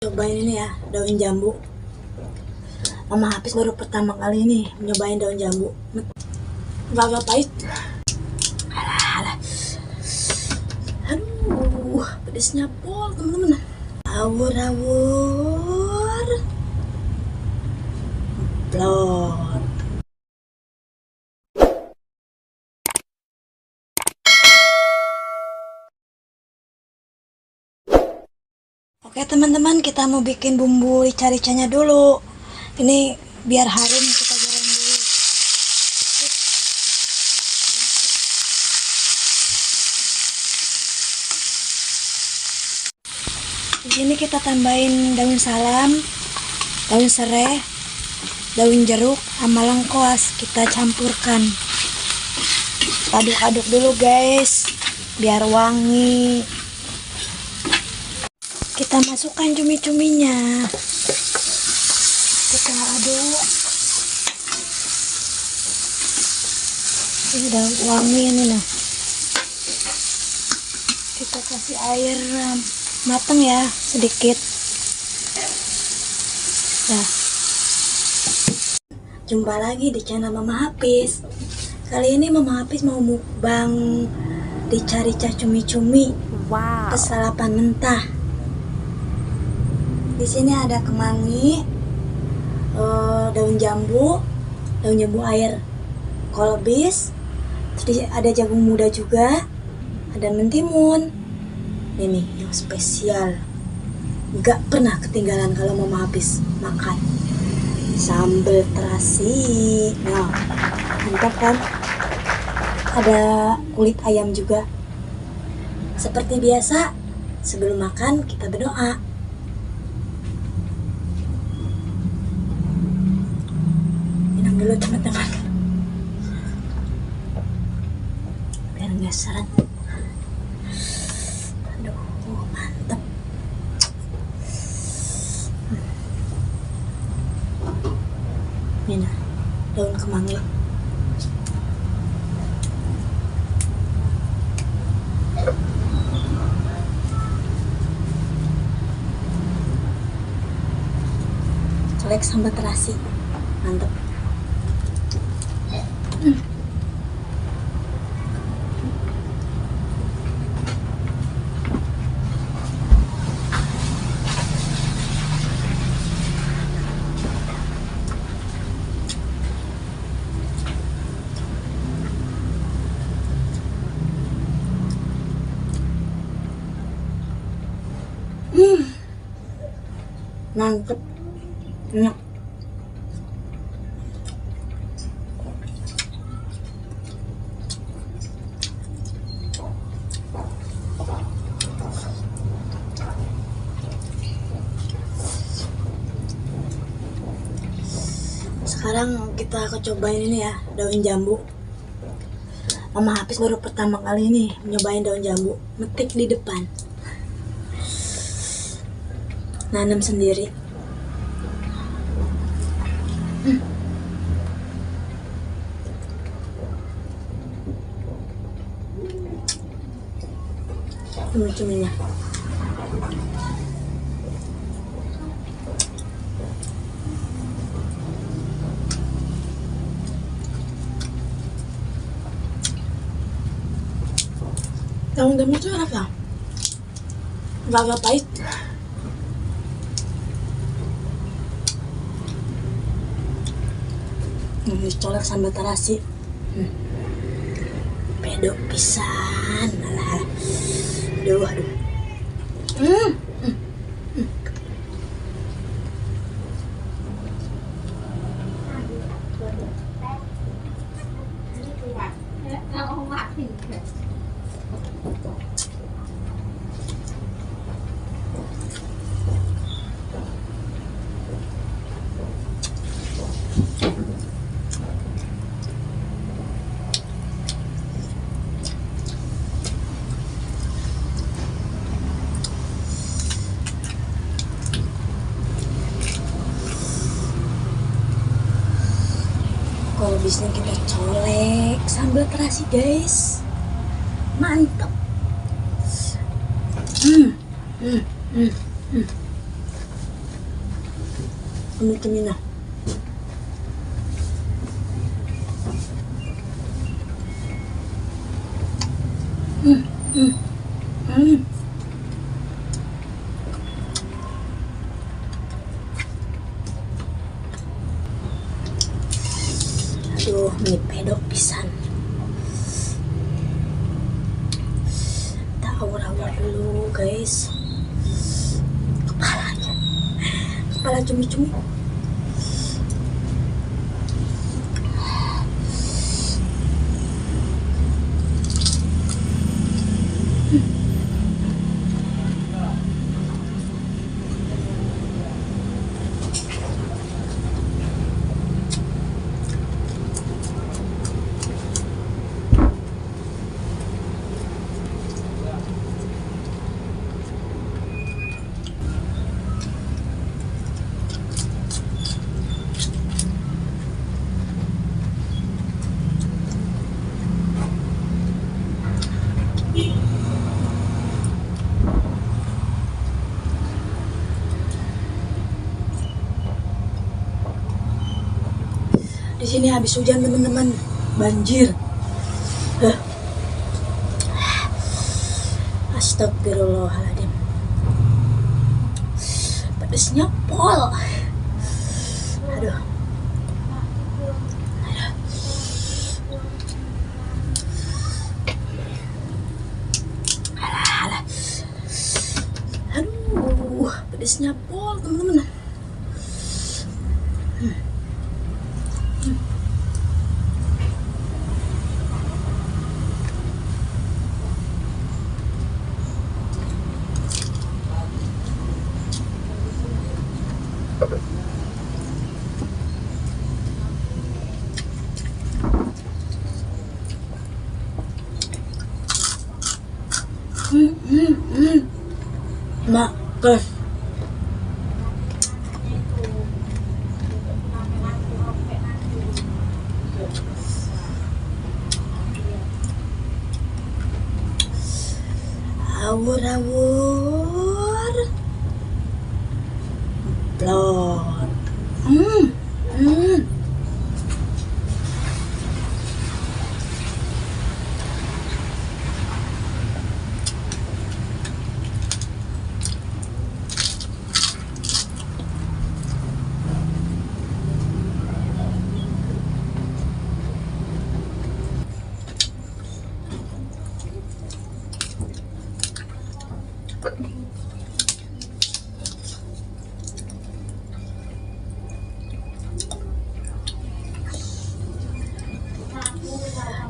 Cobain ini ya, daun jambu. Mama Hafiz baru pertama kali ini nyobain daun jambu. Agak pahit. Alah. Aduh, pedesnya pol teman-teman. Awur-awur. Plot. Oke teman-teman, kita mau bikin bumbu rica-ricanya dulu. Ini biar harum, kita goreng dulu. Di sini kita tambahin daun salam, daun serai, daun jeruk, sama lengkuas. Kita campurkan. Aduk-aduk dulu guys, biar wangi. Kita masukkan cumi-cuminya. Kita aduk. Ini udah wangi ini nah. Kita kasih air matang ya, sedikit. Nah. Jumpa lagi di channel Mama Hafiz. Kali ini Mama Hafiz mau mukbang rica-rica cumi-cumi. Wow. Kesalapan mentah. Di sini ada kemangi, daun jambu air, kolbis, terus ada jagung muda juga, ada mentimun. Ini yang spesial, nggak pernah ketinggalan kalau Mama Hafiz makan. Sambal terasi, nah mantap kan? Ada kulit ayam juga. Seperti biasa, sebelum makan kita berdoa. Dulu teman-teman, biar nggak seret. Aduh, mantep. Ini nah, daun kemangi. Colek sambal terasi, mantep. Mantep, enak. Sekarang kita cobain ini ya, daun jambu. Mama Hafiz baru pertama kali ini nyobain daun jambu, metik di depan, nanam sendiri. Cumi-cuminya. Daun jambu itu enak ya, agak pahit. Dicolek sambal terasi. Pedok pisan. Aduh. Kalau bisnya kita colek sambal terasi guys, mantap. Tumis-tumis na. Mm, mm, mm. Aduh, ini pedok pisan. Kita awur-awur dulu, guys. Kepala cumi-cumi. Di sini habis hujan teman-teman, banjir. Astagfirullahaladzim, pedesnya pol. Aduh, alah. Aduh, pedesnya pol teman-teman. Makan. Awur-awur. Plot.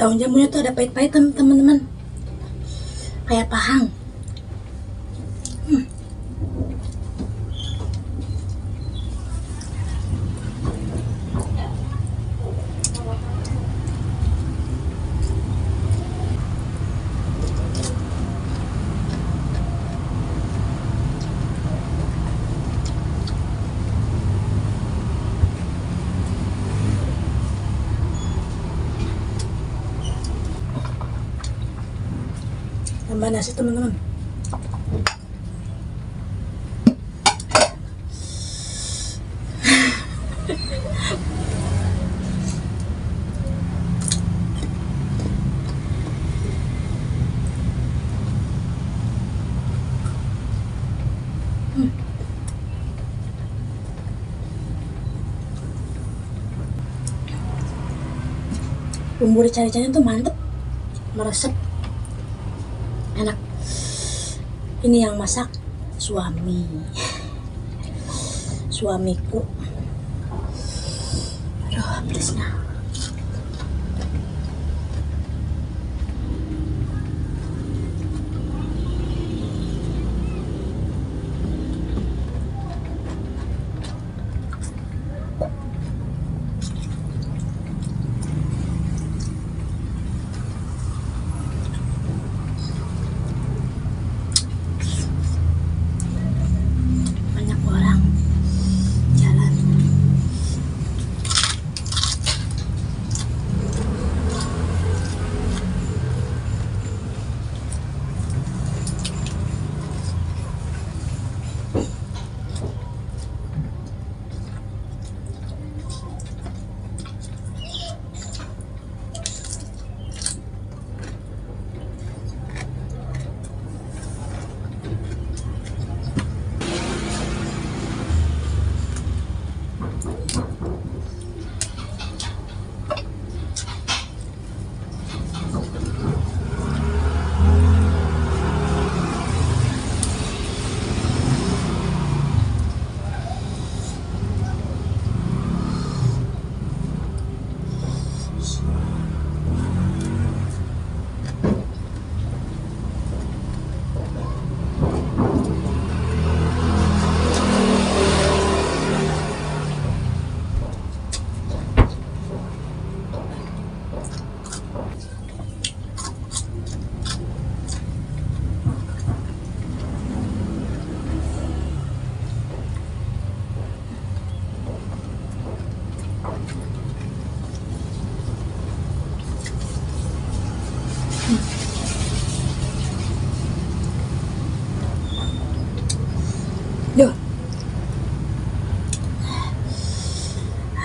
Daun jambunya tuh ada pahit-pahit teman-teman, kayak pahang. Tambah nasi teman-teman. Bumbu rica-ricanya tuh mantep, meresep, enak. Ini yang masak suamiku. Aduh, pedesnya.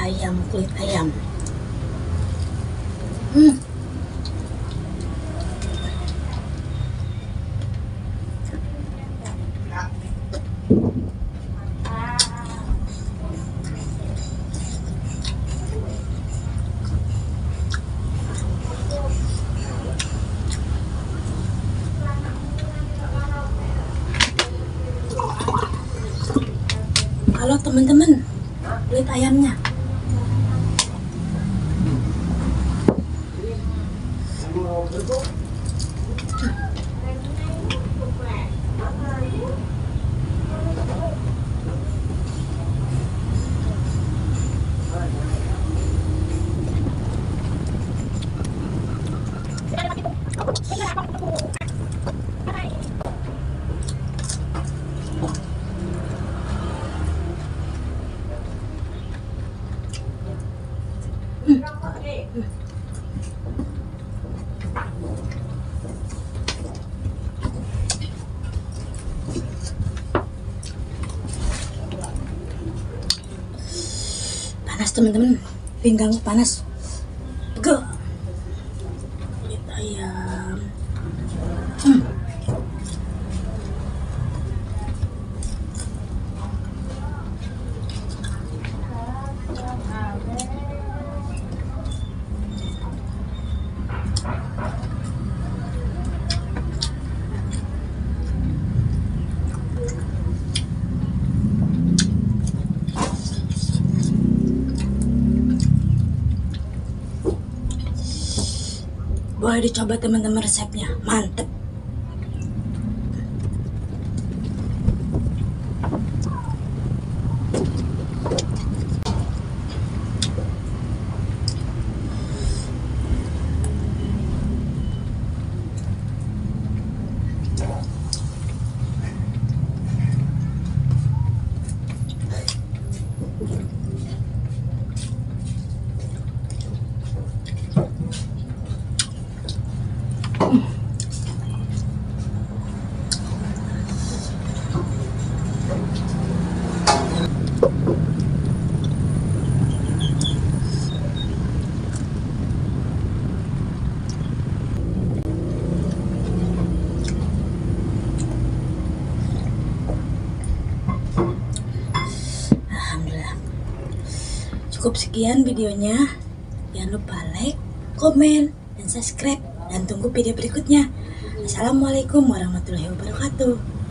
ayam, kulit ayam. Hmm. Kalau teman-teman, kulit ayamnya. Panas teman-teman, pinggang panas. Pegel. Kulit ayam. Boleh dicoba teman-teman resepnya, mantep. Alhamdulillah. Cukup sekian videonya. Jangan lupa like, komen, dan subscribe. Dan tunggu video berikutnya. Assalamualaikum warahmatullahi wabarakatuh.